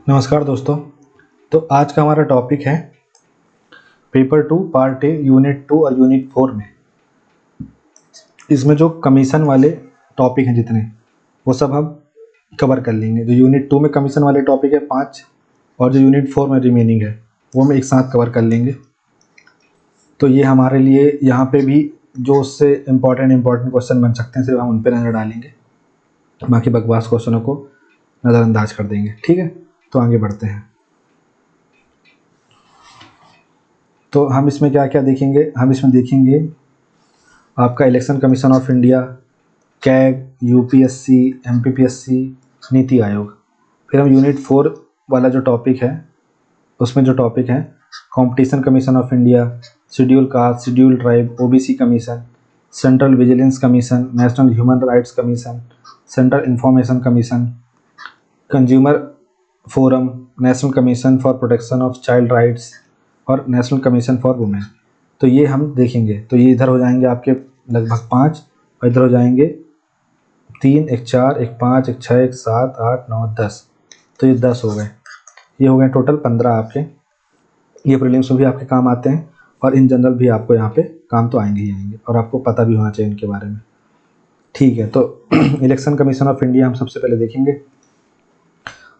नमस्कार दोस्तों। तो आज का हमारा टॉपिक है पेपर 2 पार्ट ए यूनिट 2 और यूनिट 4 में। इसमें जो कमीशन वाले टॉपिक हैं जितने वो सब हम कवर कर लेंगे। जो यूनिट 2 में कमीशन वाले टॉपिक है 5 और जो यूनिट 4 में रिमेनिंग है वो हम एक साथ कवर कर लेंगे। तो ये हमारे लिए यहाँ पे भी जो उससे इम्पॉर्टेंट क्वेश्चन बन सकते हैं सिर्फ हम उन पर नज़र डालेंगे, बाकी बकवास क्वेश्चनों को नज़रअंदाज कर देंगे। ठीक है, तो आगे बढ़ते हैं। तो हम इसमें क्या क्या देखेंगे, हम इसमें देखेंगे आपका election commission of India, CAG, UPSC, MPPSC, NITI Aayog. फिर हम यूनिट 4 वाला जो टॉपिक है उसमें जो टॉपिक है competition commission of India, schedule caste, schedule tribe, OBC commission, central vigilance commission, national human rights commission, central information commission, consumer forum, national commission for protection of child rights और national commission for women. तो ये हम देखेंगे। तो ये इधर हो जाएंगे आपके लगभग 5 और इधर हो जाएंगे 3, एक 4, एक 5, एक 6, एक 7, 8, 9, 10। तो ये 10 हो गए। ये हो गए टोटल 15 आपके। ये प्रीलिम्स में भी आपके काम आते हैं और इन जनरल भी आपको यहाँ पे काम तो आएंगे ही आएंगे और आपको पता भी होना चाहिए इनके बारे में। ठीक है, तो इलेक्शन कमीशन ऑफ इंडिया हम सबसे पहले देखेंगे।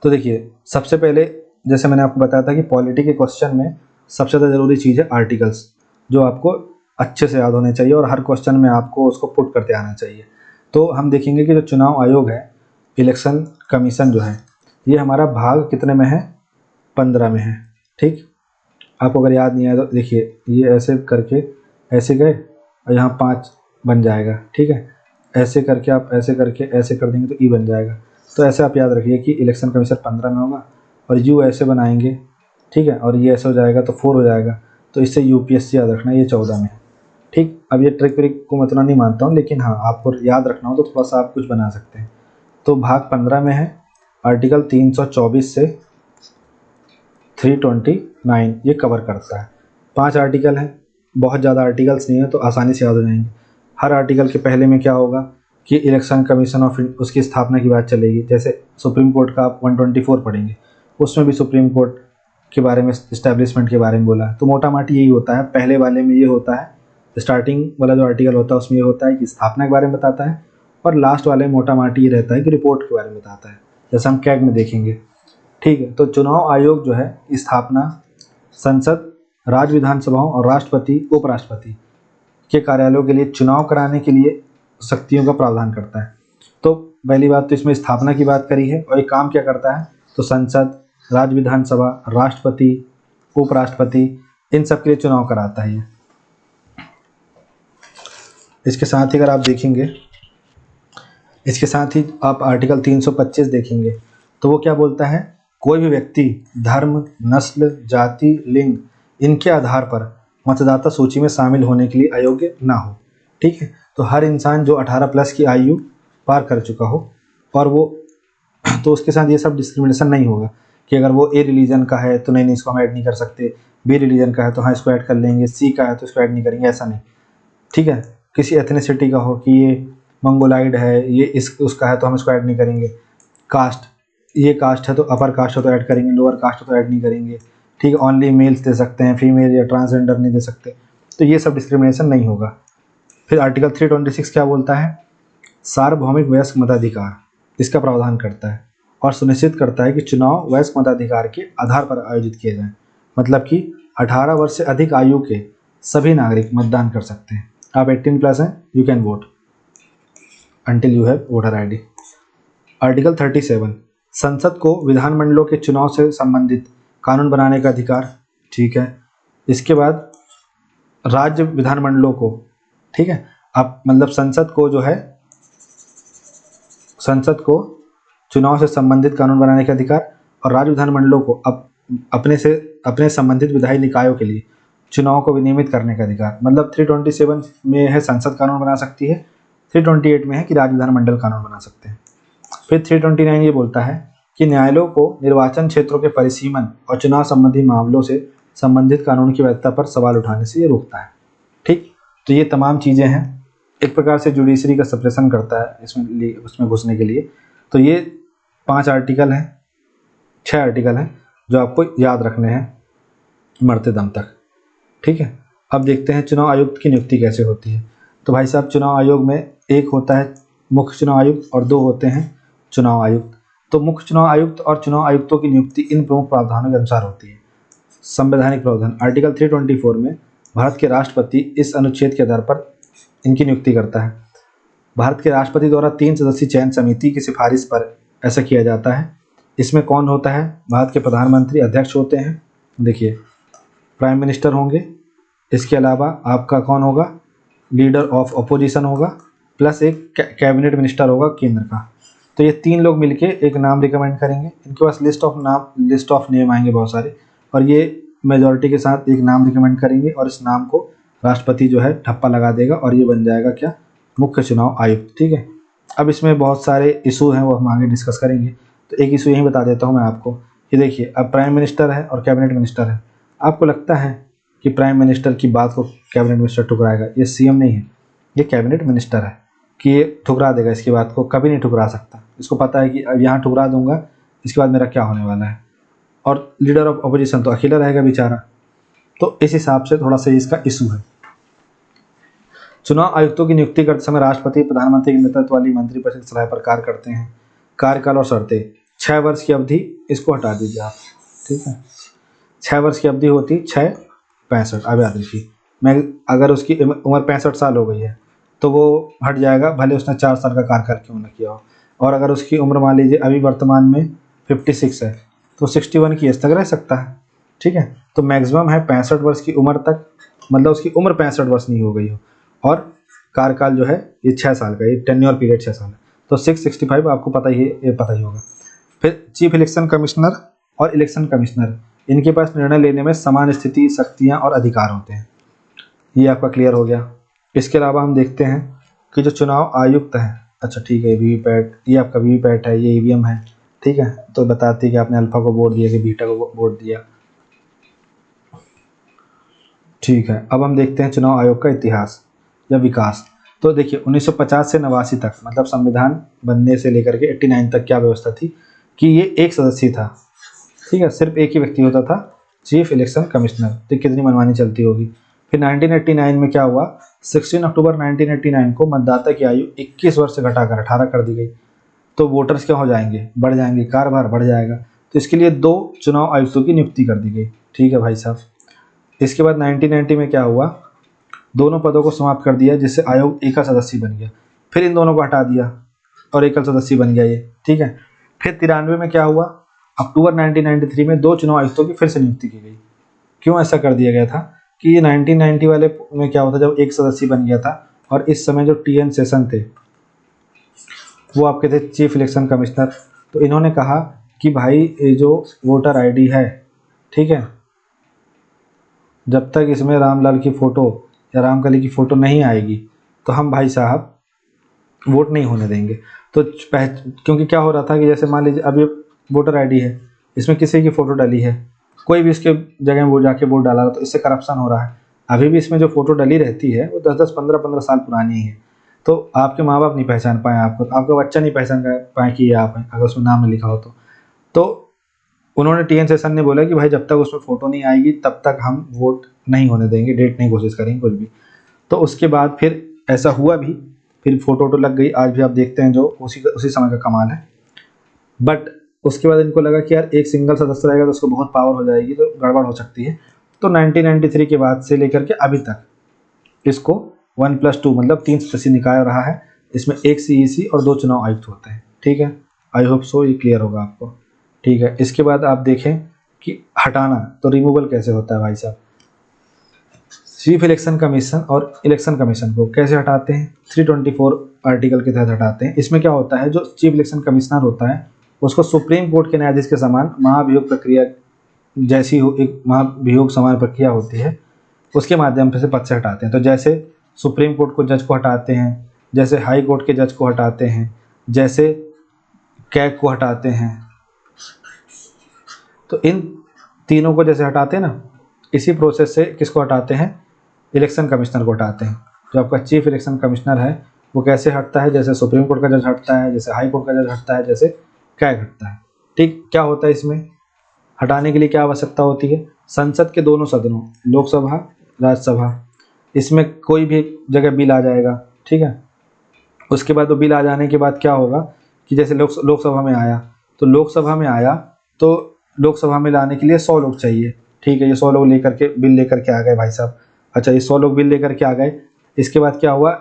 तो देखिए, सबसे पहले जैसे मैंने आपको बताया था कि पॉलिटी के क्वेश्चन में सबसे ज़्यादा ज़रूरी चीज़ है आर्टिकल्स, जो आपको अच्छे से याद होने चाहिए और हर क्वेश्चन में आपको उसको पुट करते आना चाहिए। तो हम देखेंगे कि जो चुनाव आयोग है, इलेक्शन कमीशन जो है, ये हमारा भाग कितने में है, 15 में है। ठीक, आपको अगर याद नहीं आया तो देखिए, ये ऐसे करके ऐसे गए और यहाँ 5 बन जाएगा। ठीक है, ऐसे करके आप ऐसे करके ऐसे कर देंगे तो ई बन जाएगा। तो ऐसे आप याद रखिए कि इलेक्शन कमीशन 15 में होगा और यू ऐसे बनाएंगे। ठीक है, और ये ऐसे हो जाएगा तो 4 हो जाएगा। तो इससे यूपीएससी याद रखना, ये 14 में है। ठीक, अब ये ट्रिक व्रिक को मैं इतना नहीं मानता हूँ, लेकिन हाँ आपको याद रखना हो तो थोड़ा सा आप कुछ बना सकते हैं। तो भाग 15 में है, आर्टिकल 324 से 329 ये कवर करता है। 5 आर्टिकल हैं, बहुत ज़्यादा आर्टिकल्स नहीं है तो आसानी से याद हो जाएंगे। हर आर्टिकल के पहले में क्या होगा कि इलेक्शन कमीशन ऑफ उसकी स्थापना की बात चलेगी। जैसे सुप्रीम कोर्ट का आप 124 पढ़ेंगे, उसमें भी सुप्रीम कोर्ट के बारे में, इस्टेब्लिशमेंट के बारे में बोला है। तो मोटा माटी यही होता है। पहले वाले में ये होता है, स्टार्टिंग वाला जो आर्टिकल होता है उसमें ये होता है कि स्थापना के बारे में बताता है, और लास्ट वाले में मोटा माटी ये रहता है कि रिपोर्ट के बारे में बताता है, जैसे हम कैग में देखेंगे। ठीक है, तो चुनाव आयोग जो है स्थापना संसद, राज्य विधानसभाओं और राष्ट्रपति उपराष्ट्रपति के कार्यालयों के लिए चुनाव कराने के लिए शक्तियों का प्रावधान करता है। तो पहली बात तो इसमें स्थापना की बात करी है, और ये काम क्या करता है, तो संसद, राज्य विधानसभा, राष्ट्रपति, उपराष्ट्रपति, इन सब के लिए चुनाव कराता है ये। इसके साथ ही अगर आप देखेंगे, इसके साथ ही आप आर्टिकल 325 देखेंगे तो वो क्या बोलता है, कोई भी व्यक्ति धर्म, नस्ल, जाति, लिंग इनके आधार पर मतदाता सूची में शामिल होने के लिए अयोग्य ना हो। ठीक है, तो हर इंसान जो 18 प्लस की आयु पार कर चुका हो, और वो तो उसके साथ ये सब डिस्क्रिमिनेशन नहीं होगा कि अगर वो ए रिलीजन का है तो नहीं इसको हम ऐड नहीं कर सकते, बी रिलीजन का है तो हाँ इसको ऐड कर लेंगे, सी का है तो इसको ऐड नहीं करेंगे, ऐसा नहीं। ठीक है, किसी एथनिसिटी का हो कि ये मंगोलाइड है, ये इस उसका है तो हम इसको ऐड नहीं करेंगे। कास्ट, ये कास्ट है तो अपर कास्ट है तो ऐड करेंगे, लोअर कास्ट है तो ऐड नहीं करेंगे। ठीक है, ओनली मेल्स दे सकते हैं, फीमेल या ट्रांसजेंडर नहीं दे सकते। तो ये सब डिस्क्रिमिनेशन नहीं होगा। फिर आर्टिकल 326 क्या बोलता है, सार्वभौमिक वयस्क मताधिकार, इसका प्रावधान करता है और सुनिश्चित करता है कि चुनाव वयस्क मताधिकार के आधार पर आयोजित किए जाएं। मतलब कि 18 वर्ष से अधिक आयु के सभी नागरिक मतदान कर सकते हैं। आप 18 प्लस हैं, you can vote until you have voter ID. Article 37, संसद को विधानमंडलों के चुनाव से संबंधित कानून बनाने का अधिकार। ठीक है, इसके बाद राज्य विधानमंडलों को, ठीक है, आप मतलब संसद को जो है, संसद को चुनाव से संबंधित कानून बनाने का अधिकार, और राज्य विधानमंडलों को अपने संबंधित विधायी निकायों के लिए चुनाव को विनियमित करने का अधिकार। मतलब 327 में है संसद कानून बना सकती है, 328 में है कि राज्य विधानमंडल कानून बना सकते हैं। फिर 329 ये बोलता है कि न्यायालयों को निर्वाचन क्षेत्रों के परिसीमन और चुनाव संबंधी मामलों से संबंधित कानून की वैधता पर सवाल उठाने से ये रोकता है। ठीक, तो ये तमाम चीज़ें हैं, एक प्रकार से जुडिशरी का सप्रेशन करता है इसमें, उसमें घुसने के लिए। तो ये 5 आर्टिकल हैं 6 आर्टिकल हैं जो आपको याद रखने हैं मरते दम तक, ठीक है। अब देखते हैं चुनाव आयुक्त की नियुक्ति कैसे होती है। तो भाई साहब, चुनाव आयोग में एक होता है मुख्य चुनाव आयुक्त और 2 होते हैं चुनाव आयुक्त। तो मुख्य चुनाव आयुक्त और चुनाव आयुक्तों की नियुक्ति इन प्रमुख प्रावधानों के अनुसार होती है। संवैधानिक प्रावधान आर्टिकल 324 में भारत के राष्ट्रपति इस अनुच्छेद के आधार पर इनकी नियुक्ति करता है। भारत के राष्ट्रपति द्वारा 3 सदस्यीय चयन समिति की सिफारिश पर ऐसा किया जाता है। इसमें कौन होता है? भारत के प्रधानमंत्री अध्यक्ष होते हैं, देखिए प्राइम मिनिस्टर होंगे, इसके अलावा आपका कौन होगा, लीडर ऑफ अपोजिशन होगा, प्लस एक कैबिनेट मिनिस्टर होगा केंद्र का। तो ये 3 लोग मिलके एक नाम रिकमेंड करेंगे। इनके पास लिस्ट ऑफ नेम आएंगे बहुत सारे, और ये मेजॉरिटी के साथ एक नाम रिकमेंड करेंगे और इस नाम को राष्ट्रपति जो है ठप्पा लगा देगा और ये बन जाएगा क्या, मुख्य चुनाव आयुक्त, ठीक है। अब इसमें बहुत सारे इशू हैं, वो हम आगे डिस्कस करेंगे। तो एक इशू यही बता देता हूँ मैं आपको कि देखिए, अब प्राइम मिनिस्टर है और कैबिनेट मिनिस्टर है। आपको लगता है कि प्राइम मिनिस्टर की बात को कैबिनेट मिनिस्टर ठुकराएगा? ये सीएम नहीं है, ये कैबिनेट मिनिस्टर है कि ये ठुकरा देगा इसकी बात को, कभी नहीं ठुकरा सकता। इसको पता है कि अब यहाँ ठुकरा दूंगा, इसके बाद मेरा क्या होने वाला है। और लीडर ऑफ अपोजिशन तो अकेला रहेगा बेचारा। तो इस हिसाब से थोड़ा सा इसका इशू है। चुनाव आयुक्तों की नियुक्ति करते समय राष्ट्रपति प्रधानमंत्री के नेतृत्व वाली मंत्रिपरिषद की सलाह पर कार्य करते हैं। कार्यकाल और शर्तें, 6 वर्ष की अवधि, इसको हटा दीजिए आप, ठीक है। 6 वर्ष की अवधि होती, 6-65, अब याद रखिए। मैं अगर उसकी उम्र 65 साल हो गई है तो वो हट जाएगा, भले उसने 4 साल का कार्यकाल क्यों न किया हो। और अगर उसकी उम्र मान लीजिए अभी वर्तमान में 56 है तो 61 की एज तक रह सकता है, ठीक है। तो मैक्सिमम है 65 वर्ष की उम्र तक, मतलब उसकी उम्र 65 वर्ष नहीं हो गई हो, और कार्यकाल जो है ये 6 साल का, ये टेन्योर पीरियड 6 साल है। तो 665 आपको पता ही है, ये पता ही होगा। फिर चीफ इलेक्शन कमिश्नर और इलेक्शन कमिश्नर, इनके पास निर्णय लेने में समान स्थिति, शक्तियाँ और अधिकार होते हैं। ये आपका क्लियर हो गया। इसके अलावा हम देखते हैं कि जो चुनाव आयुक्त हैं, अच्छा ठीक है, वीवीपैट, ये आपका वीवीपैट है, ये ईवीएम है, ठीक है। तो बताती है कि आपने अल्फा को वोट दिया कि बीटा को वोट दिया, ठीक है। अब हम देखते हैं चुनाव आयोग का इतिहास या विकास। तो देखिए 1950 से 89 तक, मतलब संविधान बनने से लेकर के 89 तक क्या व्यवस्था थी कि ये एक सदस्य था, ठीक है, सिर्फ एक ही व्यक्ति होता था, चीफ इलेक्शन कमिश्नर। तो कितनी मनमानी चलती होगी। फिर 1989 में क्या हुआ, 16 अक्टूबर 1989 को मतदाता की आयु 21 वर्ष से घटाकर 18 कर दी गई। तो वोटर्स क्या हो जाएंगे, बढ़ जाएंगे, कार्यभार बढ़ जाएगा। तो इसके लिए 2 चुनाव आयुक्तों की नियुक्ति कर दी गई, ठीक है भाई साहब। इसके बाद 1990 में क्या हुआ, दोनों पदों को समाप्त कर दिया, जिससे आयोग एकल सदस्य बन गया। फिर इन दोनों को हटा दिया और एकल सदस्य बन गया ये, ठीक है। फिर 93 में क्या हुआ, अक्टूबर 1993 में 2 चुनाव आयुक्तों की फिर से नियुक्ति की गई। क्यों ऐसा कर दिया गया था कि ये 1990 वाले में क्या होता, जब एक सदस्य बन गया था और इस समय जो टीएन सेशन थे वो आपके थे चीफ इलेक्शन कमिश्नर। तो इन्होंने कहा कि भाई ये जो वोटर आईडी है, ठीक है, जब तक इसमें रामलाल की फ़ोटो या रामकली की फ़ोटो नहीं आएगी तो हम भाई साहब वोट नहीं होने देंगे। तो क्योंकि क्या हो रहा था कि जैसे मान लीजिए अब ये वोटर आईडी है, इसमें किसी की फ़ोटो डाली है, कोई भी इसके जगह वो जाके वोट डाला, तो इससे करप्शन हो रहा है। अभी भी इसमें जो फ़ोटो डली रहती है वो 10-10, 15-15 साल पुरानी है। तो आपके माँ बाप नहीं पहचान पाए आपको, आपका बच्चा नहीं पहचान पाए कि ये आप हैं, अगर उसमें नाम लिखा हो तो उन्होंने टीएन सेशन ने बोला कि भाई जब तक उसमें फ़ोटो नहीं आएगी तब तक हम वोट नहीं होने देंगे, डेट नहीं कोशिश करेंगे कुछ भी। तो उसके बाद फिर ऐसा हुआ भी, फिर फ़ोटो लग गई। आज भी आप देखते हैं जो उसी समय का कमाल है। बट उसके बाद इनको लगा कि यार एक सिंगल सदस्य रहेगा तो उसको बहुत पावर हो जाएगी, तो गड़बड़ हो सकती है। तो 1993 के बाद से लेकर के अभी तक इसको 1+2 मतलब 3 सदस्यीय निकाय रहा है। इसमें एक सीईसी और 2 चुनाव आयुक्त होते हैं, ठीक है। आई होप सो ये क्लियर होगा आपको, ठीक है। इसके बाद आप देखें कि हटाना, तो रिमूवल कैसे होता है भाई साहब। चीफ इलेक्शन कमीशन और इलेक्शन कमीशन को कैसे हटाते हैं, 324 आर्टिकल के तहत हटाते हैं। इसमें क्या होता है, जो चीफ इलेक्शन कमिश्नर होता है उसको सुप्रीम कोर्ट के न्यायाधीश के समान महाभियोग प्रक्रिया जैसी हो, एक महाभियोग समान प्रक्रिया होती है, उसके माध्यम से पद से हटाते हैं। तो जैसे सुप्रीम कोर्ट को जज को हटाते हैं, जैसे हाई कोर्ट के जज को हटाते हैं, जैसे कैग को हटाते हैं, तो इन तीनों को जैसे हटाते हैं ना, इसी प्रोसेस से किसको हटाते हैं, इलेक्शन कमिश्नर को हटाते हैं। जो आपका चीफ इलेक्शन कमिश्नर है वो कैसे हटता है, जैसे सुप्रीम कोर्ट का जज हटता है, जैसे हाई कोर्ट का जज हटता है, जैसे कैग हटता है, ठीक, क्या होता है इसमें हटाने के लिए क्या आवश्यकता होती है? संसद के दोनों सदनों, लोकसभा, राज्यसभा, इसमें कोई भी जगह बिल आ जाएगा, ठीक है। उसके बाद वो बिल आ जाने के बाद क्या होगा कि जैसे लोकसभा में आया, तो लोकसभा में आया तो लोकसभा में लाने के लिए 100 लोग चाहिए, ठीक है। ये 100 लोग लेकर के बिल लेकर के आ गए भाई साहब। अच्छा, ये 100 लोग बिल लेकर के आ गए, इसके बाद क्या हुआ,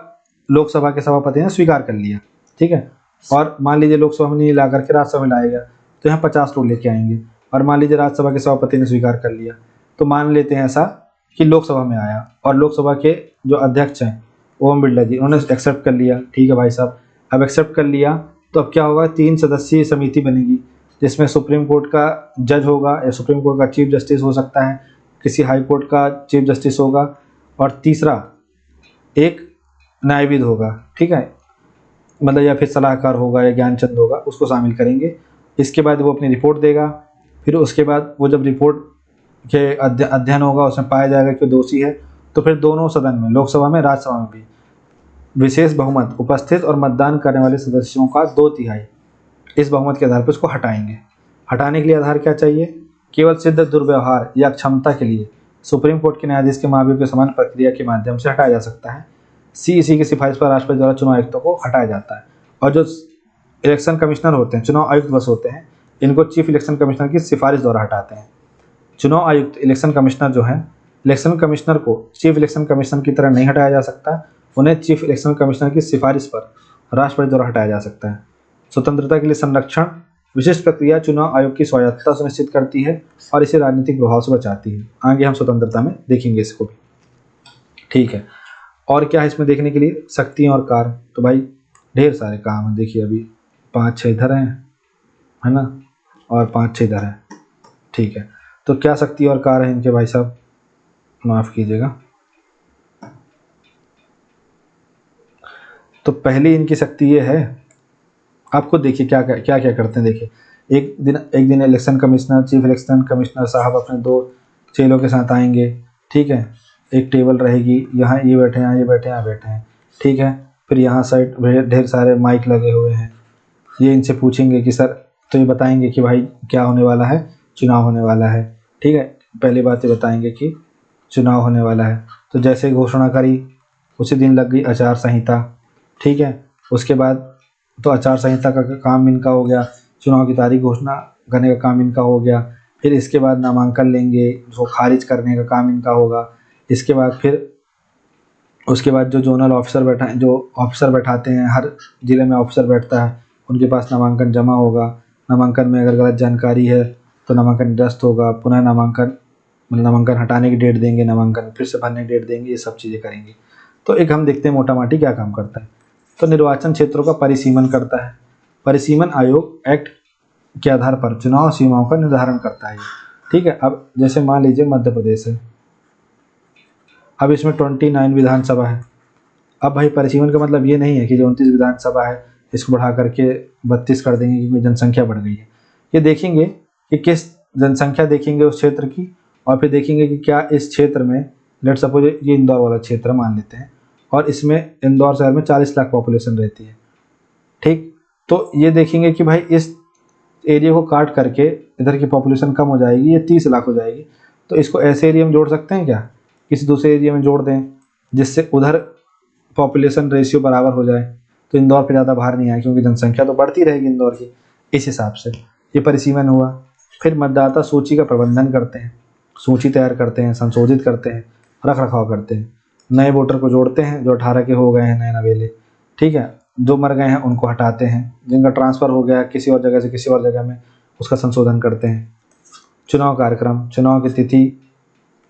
लोकसभा के सभापति ने स्वीकार कर लिया, ठीक है। और मान लीजिए लोकसभा में नहीं ला करके राज्यसभा में लाएगा, तो यहाँ 50 लोग लेके आएंगे। और मान लीजिए राज्यसभा के सभापति ने स्वीकार कर लिया, तो मान लेते हैं ऐसा कि लोकसभा में आया और लोकसभा के जो अध्यक्ष हैं ओम बिरला जी, उन्होंने एक्सेप्ट कर लिया, ठीक है भाई साहब। अब एक्सेप्ट कर लिया तो अब क्या होगा, 3 सदस्यीय समिति बनेगी, जिसमें सुप्रीम कोर्ट का जज होगा या सुप्रीम कोर्ट का चीफ जस्टिस हो सकता है, किसी हाई कोर्ट का चीफ जस्टिस होगा, और तीसरा एक न्यायविद होगा, ठीक है, मतलब या फिर सलाहकार होगा या ज्ञानचंद होगा, उसको शामिल करेंगे। इसके बाद वो अपनी रिपोर्ट देगा, फिर उसके बाद वो जब रिपोर्ट के अध्ययन होगा, उसमें पाया जाएगा कि दोषी है, तो फिर दोनों सदन में, लोकसभा में राज्यसभा में भी विशेष बहुमत उपस्थित और मतदान करने वाले सदस्यों का 2/3 इस बहुमत के आधार पर उसको हटाएंगे। हटाने के लिए आधार क्या चाहिए? केवल सिद्ध दुर्व्यवहार या अक्षमता के लिए सुप्रीम कोर्ट के न्यायाधीश के महाभियोग के समान प्रक्रिया के माध्यम से हटाया जा सकता है। इसी की सिफारिश पर राष्ट्रपति द्वारा चुनाव आयुक्तों को हटाया जाता है। और जो इलेक्शन कमिश्नर होते हैं, चुनाव आयुक्त बस होते हैं, इनको चीफ इलेक्शन कमिश्नर की सिफारिश द्वारा हटाते हैं। चुनाव आयुक्त इलेक्शन कमिश्नर जो है, इलेक्शन कमिश्नर को चीफ इलेक्शन कमिश्नर की तरह नहीं हटाया जा सकता, उन्हें चीफ इलेक्शन कमिश्नर की सिफारिश पर राष्ट्रपति द्वारा हटाया जा सकता है। स्वतंत्रता के लिए संरक्षण, विशिष्ट प्रक्रिया चुनाव आयोग की स्वायत्तता सुनिश्चित करती है और इसे राजनीतिक प्रभाव से बचाती है। आगे हम स्वतंत्रता में देखेंगे इसको भी, ठीक है। और क्या है इसमें देखने के लिए? शक्तियाँ और कार्य, तो भाई ढेर सारे काम हैं। देखिए अभी 5-6 इधर हैं, है ना, और 5-6 इधर हैं, ठीक है। तो क्या शक्ति और कार्य हैं इनके भाई साहब, माफ़ कीजिएगा। तो पहली इनकी शक्ति ये है, आपको देखिए क्या क्या क्या करते हैं। देखिए एक दिन election commissioner, chief election commissioner साहब अपने 2 चेलों के साथ आएंगे, ठीक है। एक टेबल रहेगी, यहाँ ये बैठे हैं, ये बैठे हैं, यहाँ बैठे हैं, ठीक है। फिर यहाँ साइड ढेर सारे माइक लगे हुए हैं। ये इनसे पूछेंगे कि सर, तो ये बताएंगे कि भाई क्या होने वाला है, चुनाव होने वाला है, ठीक है। पहली बात ये बताएंगे कि चुनाव होने वाला है। तो जैसे घोषणा करी, उसी दिन लग गई आचार संहिता, ठीक है। उसके बाद तो आचार संहिता का काम इनका हो गया, चुनाव की तारीख घोषणा करने का काम इनका हो गया। फिर इसके बाद नामांकन लेंगे, उसको खारिज करने का काम इनका होगा। इसके बाद फिर उसके बाद जो जोनल ऑफिसर बैठाते हैं, हर ज़िले में ऑफिसर बैठता है, उनके पास नामांकन जमा होगा। नामांकन में अगर गलत जानकारी है तो नामांकन निरस्त होगा, पुनः नामांकन हटाने की डेट देंगे, नामांकन फिर से भरने की डेट देंगे, ये सब चीज़ें करेंगे। तो एक हम देखते हैं मोटा माटी क्या काम करता है। तो निर्वाचन क्षेत्रों का परिसीमन करता है। परिसीमन आयोग एक्ट के आधार पर चुनाव सीमाओं का निर्धारण करता है, ठीक है। अब जैसे मान लीजिए मध्य प्रदेश है, अब इसमें 29 विधानसभा है। अब भाई परिसीमन का मतलब ये नहीं है कि जो 29 विधानसभा है इसको बढ़ा करके 32 कर देंगे क्योंकि जनसंख्या बढ़ गई है। ये देखेंगे कि किस जनसंख्या देखेंगे उस क्षेत्र की, और फिर देखेंगे कि क्या इस क्षेत्र में, लेट सपोज ये इंदौर वाला क्षेत्र मान लेते हैं, और इसमें इंदौर शहर में 40 लाख पॉपुलेशन रहती है, ठीक। तो ये देखेंगे कि भाई इस एरिया को काट करके इधर की पॉपुलेशन कम हो जाएगी, ये 30 लाख हो जाएगी। तो इसको ऐसे एरिया में जोड़ सकते हैं क्या, किसी दूसरे एरिया में जोड़ दें, जिससे उधर पॉपुलेशन रेशियो बराबर हो जाए, तो इंदौर पे ज़्यादा भार नहीं आए, क्योंकि जनसंख्या तो बढ़ती रहेगी इंदौर की। इस हिसाब से ये परिसीमन हुआ। फिर मतदाता सूची का प्रबंधन करते हैं, सूची तैयार करते हैं, संशोधित करते हैं, रख रखाव करते हैं। नए वोटर को जोड़ते हैं जो 18 के हो गए हैं, नए नवेले, ठीक है। जो मर गए हैं उनको हटाते हैं, जिनका ट्रांसफ़र हो गया किसी और जगह से किसी और जगह में, उसका संशोधन करते हैं। चुनाव कार्यक्रम, चुनाव की तिथि,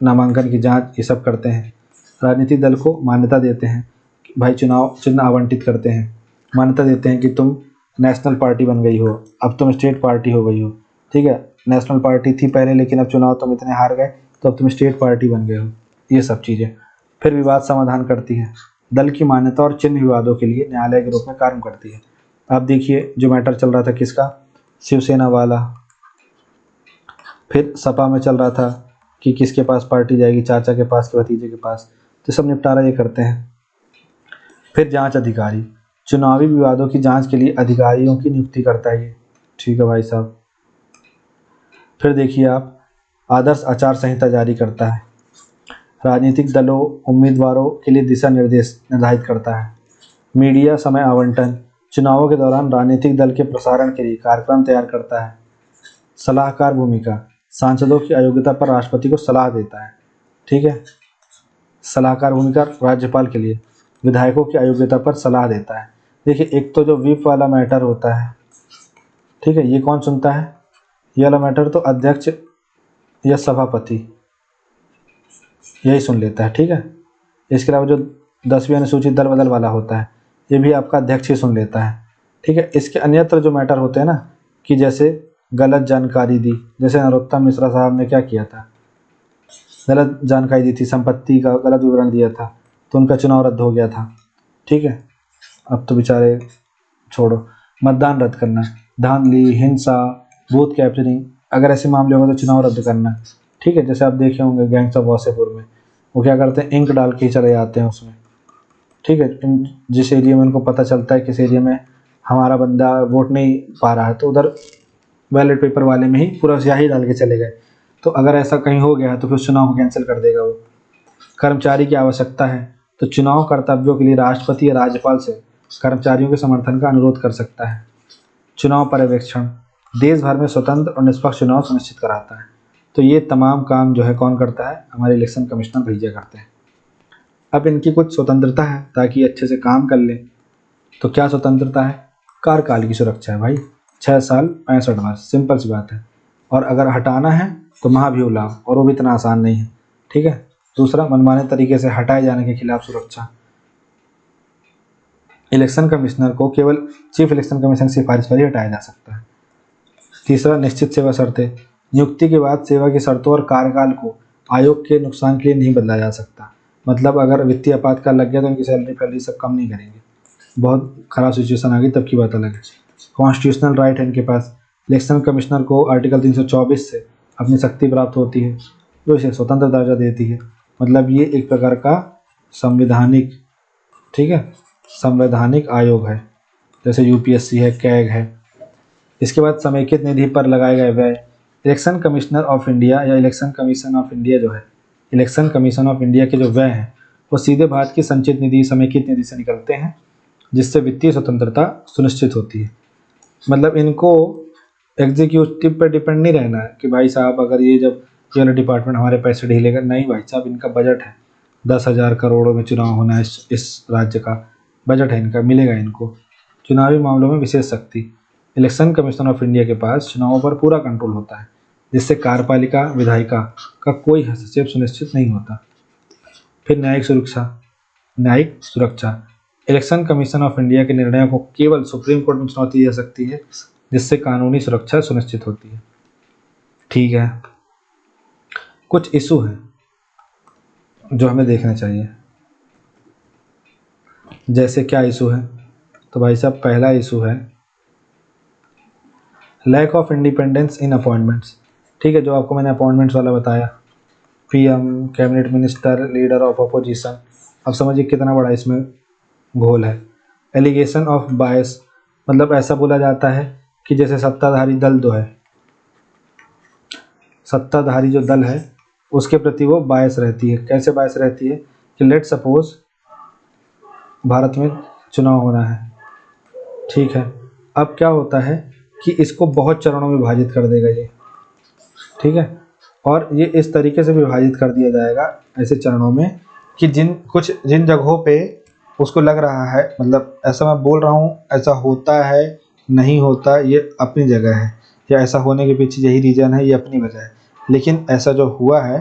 नामांकन की जांच, ये सब करते हैं। राजनीतिक दल को मान्यता देते हैं, भाई चुनाव चिन्ह आवंटित करते हैं, मान्यता देते हैं कि तुम नेशनल पार्टी बन गई हो, अब तुम स्टेट पार्टी हो गई हो, ठीक है। नेशनल पार्टी थी पहले, लेकिन अब चुनाव तुम इतने हार गए तो अब तुम स्टेट पार्टी बन गए हो, ये सब चीज़ें। फिर विवाद समाधान करती है। दल की मान्यता और चिन्ह विवादों के लिए न्यायालय के रूप में कार्य करती है। अब देखिए जो मैटर चल रहा था किसका, शिवसेना वाला। फिर सपा में चल रहा था कि किसके पास पार्टी जाएगी, चाचा के पास कि भतीजे के पास, तो सब निपटारा ये करते हैं। फिर जांच अधिकारी, चुनावी विवादों की जांच के लिए अधिकारियों की नियुक्ति करता है ये, ठीक है भाई साहब। फिर देखिए आप, आदर्श आचार संहिता जारी करता है, राजनीतिक दलों उम्मीदवारों के लिए दिशा निर्देश निर्धारित करता है, मीडिया समय आवंटन, चुनावों के दौरान राजनीतिक दल के प्रसारण के लिए कार्यक्रम तैयार करता है, सलाहकार भूमिका, सांसदों की अयोग्यता पर राष्ट्रपति को सलाह देता है। ठीक है, सलाहकार भूमिका राज्यपाल के लिए, विधायकों की अयोग्यता पर सलाह देता है। देखिए, एक तो जो व्हिप वाला मैटर होता है, ठीक है, ये कौन सुनता है? ये वाला मैटर तो अध्यक्ष या सभापति यही सुन लेता है। ठीक है, इसके अलावा जो 10वीं अनुसूचित दल बदल वाला होता है, ये भी आपका अध्यक्ष ही सुन लेता है। ठीक है, इसके अन्यत्र जो मैटर होते हैं ना, कि जैसे गलत जानकारी दी, जैसे नरोत्तम मिश्रा साहब ने क्या किया था, गलत जानकारी दी थी, संपत्ति का गलत विवरण दिया था, तो उनका चुनाव रद्द हो गया था। ठीक है, अब तो बेचारे छोड़ो। मतदान रद्द करना, धांधली, हिंसा, बूथ कैप्चरिंग, अगर ऐसे मामले हो तो चुनाव रद्द करना। ठीक है, जैसे आप देखे होंगे गैंग्स ऑफ वासेपुर में, वो क्या करते हैं, इंक डाल के ही चले जाते हैं उसमें। ठीक है, जिस एरिया में उनको पता चलता है किस एरिया में हमारा बंदा वोट नहीं पा रहा है, तो उधर बैलेट पेपर वाले में ही पूरा स्याही डाल के चले गए। तो अगर ऐसा कहीं हो गया तो फिर चुनाव को कैंसिल कर देगा वो। कर्मचारी की आवश्यकता है, तो चुनाव कर्तव्यों के लिए राष्ट्रपति या राज्यपाल से कर्मचारियों के समर्थन का अनुरोध कर सकता है। चुनाव पर्यवेक्षण, देश भर में स्वतंत्र और निष्पक्ष चुनाव सुनिश्चित कराता है। तो ये तमाम काम जो है कौन करता है? हमारे इलेक्शन कमिश्नर भैया करते हैं। अब इनकी कुछ स्वतंत्रता है ताकि अच्छे से काम कर लें। तो क्या स्वतंत्रता है? कार्यकाल की सुरक्षा है भाई, 6 साल 65 वर्ष, सिंपल सी बात है। और अगर हटाना है तो महाभियोग, और वो भी इतना आसान नहीं है। ठीक है, दूसरा, मनमाने तरीके से हटाए जाने के खिलाफ सुरक्षा। इलेक्शन कमिश्नर को केवल चीफ इलेक्शन कमीशन की सिफारिश पर ही हटाया जा सकता है। तीसरा, निश्चित सेवा शर्तें, नियुक्ति के बाद सेवा की शर्तों और कार्यकाल को आयोग के नुकसान के लिए नहीं बदला जा सकता। मतलब अगर वित्तीय आपातकाल लग गया तो उनकी सैलरी फैलरी सब कम नहीं करेंगे, बहुत खराब सिचुएशन आ गई तब की बात अलग है। कॉन्स्टिट्यूशनल राइट है इनके पास, इलेक्शन कमिश्नर को आर्टिकल 324 से अपनी शक्ति प्राप्त होती है जो इसे स्वतंत्र दर्जा देती है। मतलब ये एक प्रकार का संवैधानिक, ठीक है, संवैधानिक आयोग है, जैसे यूपीएससी है, कैग है। इसके बाद समेकित निधि पर लगाए गए व्यय, इलेक्शन कमिश्नर ऑफ इंडिया या इलेक्शन कमीशन ऑफ इंडिया जो है, इलेक्शन कमीशन ऑफ इंडिया के जो व्यय हैं वो सीधे भारत की संचित निधि, समेकित निधि से निकलते हैं, जिससे वित्तीय स्वतंत्रता सुनिश्चित होती है। मतलब इनको एग्जीक्यूटिव पर डिपेंड नहीं रहना है कि भाई साहब अगर ये जब ये वाला डिपार्टमेंट हमारे पैसे ढीलेगा, नहीं भाई साहब, इनका बजट है, 10,000 करोड़ में चुनाव होना है, इस राज्य का बजट है इनका, मिलेगा इनको। चुनावी मामलों में विशेष शक्ति, इलेक्शन कमीशन ऑफ इंडिया के पास चुनावों पर पूरा कंट्रोल होता है, जिससे कार्यपालिका विधायिका का कोई हस्तक्षेप सुनिश्चित नहीं होता। फिर न्यायिक सुरक्षा, इलेक्शन कमीशन ऑफ इंडिया के निर्णयों को केवल सुप्रीम कोर्ट में चुनौती दी जा सकती है, जिससे कानूनी सुरक्षा सुनिश्चित होती है। ठीक है, कुछ इशू हैं जो हमें देखना चाहिए। जैसे क्या इशू है? तो भाई साहब, पहला इशू है lack of independence in appointments. ठीक है, जो आपको मैंने अपॉइंटमेंट्स वाला बताया, PM, cabinet minister, leader of opposition. अब समझिए कितना बड़ा इसमें घोल है। एलिगेशन ऑफ बायस, मतलब ऐसा बोला जाता है कि जैसे सत्ताधारी दल जो है, सत्ताधारी जो दल है उसके प्रति वो बायस रहती है। कैसे बायस रहती है? कि लेट सपोज भारत में चुनाव होना है, ठीक है, अब क्या होता है कि इसको बहुत चरणों में विभाजित कर देगा ये, ठीक है, और ये इस तरीके से विभाजित कर दिया जाएगा ऐसे चरणों में कि जिन जगहों पे उसको लग रहा है, मतलब ऐसा मैं बोल रहा हूँ, ऐसा होता है नहीं होता ये अपनी जगह है, या ऐसा होने के पीछे यही रीज़न है, ये अपनी वजह है, लेकिन ऐसा जो हुआ है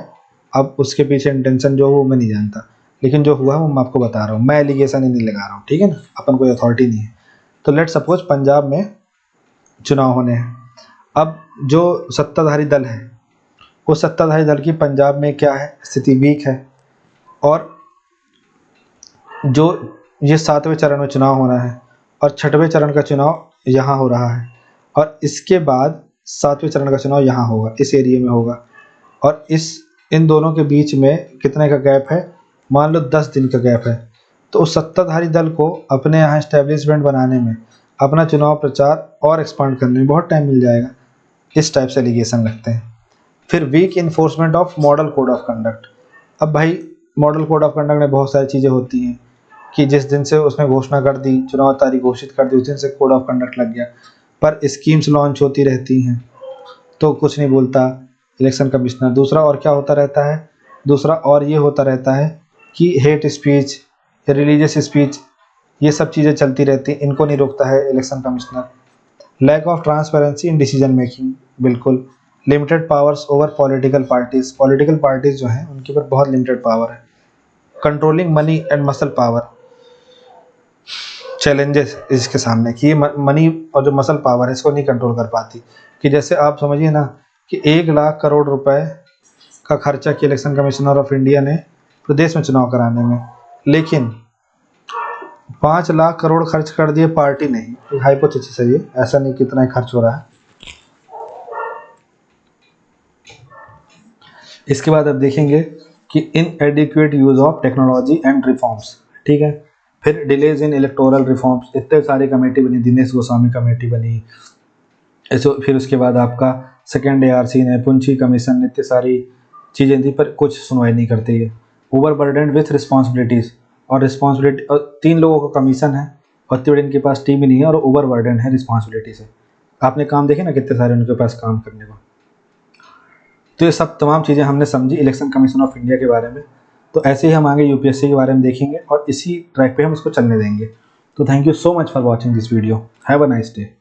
अब उसके पीछे इंटेंशन जो हो मैं नहीं जानता, लेकिन जो हुआ वो मैं आपको बता रहा हूँ, मैं एलिगेशन ही नहीं लगा रहा हूँ, ठीक है ना, अपन कोई अथॉरिटी नहीं है। तो लेट सपोज पंजाब में चुनाव होने हैं। अब जो सत्ताधारी दल है, उस सत्ताधारी दल की पंजाब में क्या है, स्थिति वीक है, और जो ये 7वें चरण में चुनाव होना है और 6वें चरण का चुनाव यहाँ हो रहा है, और इसके बाद 7वें चरण का चुनाव यहाँ होगा, इस एरिया में होगा, और इन दोनों के बीच में कितने का गैप है, मान लो 10 दिन का गैप है। तो उस सत्ताधारी दल को अपने यहाँ इस्टेब्लिशमेंट बनाने में, अपना चुनाव प्रचार और एक्सपांड करने में बहुत टाइम मिल जाएगा। इस टाइप से एलिगेशन लगते हैं। फिर weak enforcement of model code of conduct. अब भाई मॉडल कोड ऑफ कंडक्ट में बहुत सारी चीज़ें होती हैं कि जिस दिन से उसने घोषणा कर दी, चुनाव तारीख घोषित कर दी, उस दिन से कोड ऑफ कंडक्ट लग गया, पर स्कीम्स लॉन्च होती रहती हैं तो कुछ नहीं बोलता इलेक्शन कमिश्नर। दूसरा और क्या होता रहता है, दूसरा और ये होता रहता है कि हेट स्पीच, रिलीजियस स्पीच, ये सब चीज़ें चलती रहती हैं, इनको नहीं रोकता है election commissioner. Lack of transparency in decision making, बिल्कुल। Limited powers over political parties, political parties जो हैं उनके ऊपर बहुत लिमिटेड पावर है। Controlling money and muscle power, challenges इसके सामने कि ये मनी और जो मसल पावर है इसको नहीं कंट्रोल कर पाती। कि जैसे आप समझिए ना कि 1 लाख करोड़ रुपए का खर्चा किया इलेक्शन कमिश्नर ऑफ इंडिया ने प्रदेश में चुनाव कराने में, लेकिन 5 लाख करोड़ खर्च कर दिए पार्टी ने ही। हाइपोथेसिस है ये, ऐसा नहीं कितना ही खर्च हो रहा है। इसके बाद अब देखेंगे कि इनएडिक्वेट use of technology and reforms, ठीक है। फिर डिलेज इन इलेक्टोरल रिफॉर्म्स, इतने सारी कमेटी बनी, दिनेश गोस्वामी कमेटी बनी, फिर उसके बाद आपका सेकेंड ARC ने, पुंछी कमीशन ने, इतनी सारी चीज़ें थी पर कुछ सुनवाई नहीं करती है। ओवर बर्डन विथ रिस्पॉन्सिबिलिटीज़, और रिस्पॉन्सिबिलिटी, और 3 लोगों का कमीशन है और इतनी बड़ी इनके पास टीम ही नहीं है, और ओवर बर्डन है रिस्पॉन्सिबिलिटी से। आपने काम देखे ना कितने सारे उनके पास काम करने को। तो ये सब तमाम चीज़ें हमने समझी इलेक्शन कमीशन ऑफ इंडिया के बारे में। तो ऐसे ही हम आगे UPSC के बारे में देखेंगे और इसी ट्रैक पे हम इसको चलने देंगे। तो thank you so much for watching this video. Have a nice day.